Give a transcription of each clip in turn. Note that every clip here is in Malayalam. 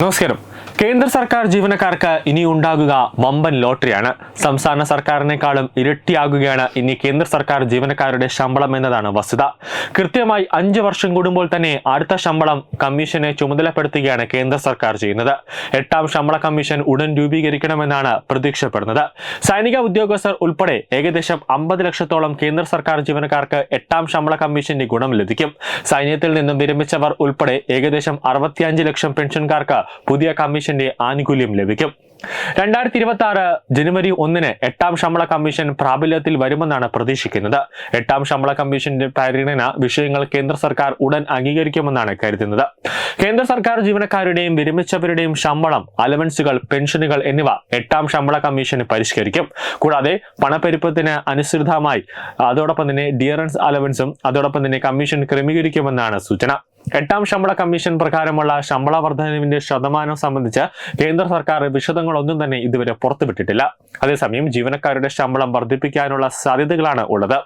നമസ്കാരം. കേന്ദ്ര സർക്കാർ ജീവനക്കാർക്ക് ഇനി ഉണ്ടാകുക വമ്പൻ ലോട്ടറിയാണ്. സംസ്ഥാന സർക്കാരിനേക്കാളും ഇരട്ടിയാകുകയാണ് ഇനി കേന്ദ്ര സർക്കാർ ജീവനക്കാരുടെ ശമ്പളം എന്നതാണ് വസ്തുത. കൃത്യമായി 5 വർഷം കൂടുമ്പോൾ തന്നെ അടുത്ത ശമ്പളം കമ്മീഷനെ ചുമതലപ്പെടുത്തുകയാണ് കേന്ദ്ര സർക്കാർ ചെയ്യുന്നത്. 8ാം ശമ്പള കമ്മീഷൻ ഉടൻ രൂപീകരിക്കണമെന്നാണ് പ്രതീക്ഷപ്പെടുന്നത്. സൈനിക ഉദ്യോഗസ്ഥർ ഉൾപ്പെടെ ഏകദേശം 50 ലക്ഷത്തോളം കേന്ദ്ര സർക്കാർ ജീവനക്കാർക്ക് 8ാം ശമ്പള കമ്മീഷന്റെ ഗുണം ലഭിക്കും. സൈന്യത്തിൽ നിന്നും വിരമിച്ചവർ ഉൾപ്പെടെ ഏകദേശം 65 ലക്ഷം പെൻഷൻകാർക്ക് പുതിയ കമ്മീഷന്റെ ആനുകൂല്യം ലഭിക്കും. 2026 ജനുവരി 1 8ാം ശമ്പള കമ്മീഷൻ പ്രാബല്യത്തിൽ വരുമെന്നാണ് പ്രതീക്ഷിക്കുന്നത്. 8ാം ശമ്പള കമ്മീഷന്റെ പരിഗണന വിഷയങ്ങൾ കേന്ദ്ര സർക്കാർ ഉടൻ അംഗീകരിക്കുമെന്നാണ് കരുതുന്നത്. കേന്ദ്ര സർക്കാർ ജീവനക്കാരുടെയും വിരമിച്ചവരുടെയും ശമ്പളം, അലവൻസുകൾ, പെൻഷനുകൾ എന്നിവ 8ാം ശമ്പള കമ്മീഷൻ പരിഷ്കരിക്കും. കൂടാതെ പണപ്പെരുപ്പത്തിന് അനുസൃതമായി അതോടൊപ്പം തന്നെ ഡിയറൻസ് അലവൻസും അതോടൊപ്പം തന്നെ കമ്മീഷൻ ക്രമീകരിക്കുമെന്നാണ് സൂചന. 8ാം ശമ്പള കമ്മീഷൻ പ്രകാരമുള്ള ശമ്പള വർധനവിന്റെ ശതമാനം സംബന്ധിച്ച് കേന്ദ്ര സർക്കാർ വിശദങ്ങളൊന്നും തന്നെ ഇതുവരെ പുറത്തുവിട്ടിട്ടില്ല. അതേസമയം ജീവനക്കാരുടെ ശമ്പളം വർദ്ധിപ്പിക്കാനുള്ള സാധ്യതകളാണ് ഉള്ളത്.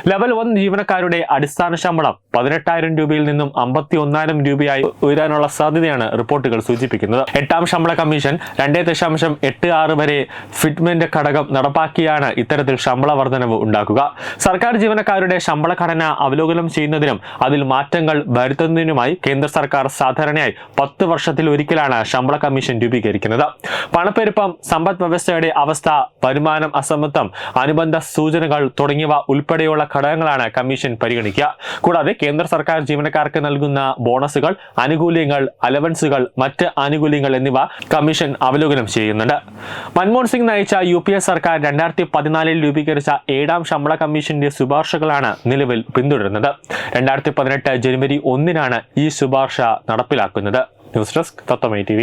ലെവൽ 1 ജീവനക്കാരുടെ അടിസ്ഥാന ശമ്പളം 18,000 രൂപയിൽ നിന്നും 51,000 രൂപയായി ഉയരാനുള്ള സാധ്യതയാണ് റിപ്പോർട്ടുകൾ സൂചിപ്പിക്കുന്നത്. 8ാം ശമ്പള കമ്മീഷൻ 2.86 വരെ ഫിറ്റ്മെന്റ് ഘടകം നടപ്പാക്കിയാണ് ഇത്തരത്തിൽ ശമ്പള വർധനവ് ഉണ്ടാക്കുക. സർക്കാർ ജീവനക്കാരുടെ ശമ്പള ഘടന അവലോകനം ചെയ്യുന്നതിനും അതിൽ മാറ്റങ്ങൾ വരുത്തുന്നതിനുമായി കേന്ദ്ര സർക്കാർ സാധാരണയായി 10 വർഷത്തിൽ ഒരിക്കലാണ് ശമ്പള കമ്മീഷൻ രൂപീകരിക്കുന്നത്. പണപ്പെരുപ്പം, സമ്പദ് വ്യവസ്ഥയുടെ അവസ്ഥ, വരുമാനം അസമത്വം, അനുബന്ധ സൂചനകൾ തുടങ്ങിയവ ഉൾപ്പെടെയുള്ള ഘടകങ്ങളാണ് കമ്മീഷൻ പരിഗണിക്കുക. കൂടാതെ കേന്ദ്ര സർക്കാർ ജീവനക്കാർക്ക് നൽകുന്ന ബോണസുകൾ, ആനുകൂല്യങ്ങൾ, അലവൻസുകൾ, മറ്റ് ആനുകൂല്യങ്ങൾ എന്നിവ കമ്മീഷൻ അവലോകനം ചെയ്യുന്നുണ്ട്. മൻമോഹൻ സിംഗ് നയിച്ച UPA സർക്കാർ 2014 രൂപീകരിച്ച 7ാം ശമ്പള കമ്മീഷന്റെ ശുപാർശകളാണ് നിലവിൽ പിന്തുടരുന്നത്. 2018 ജനുവരി 1 ഈ ശുപാർശ നടപ്പിലാക്കുന്നത്. ന്യൂസ് ഡെസ്ക് തത്വമൈ TV.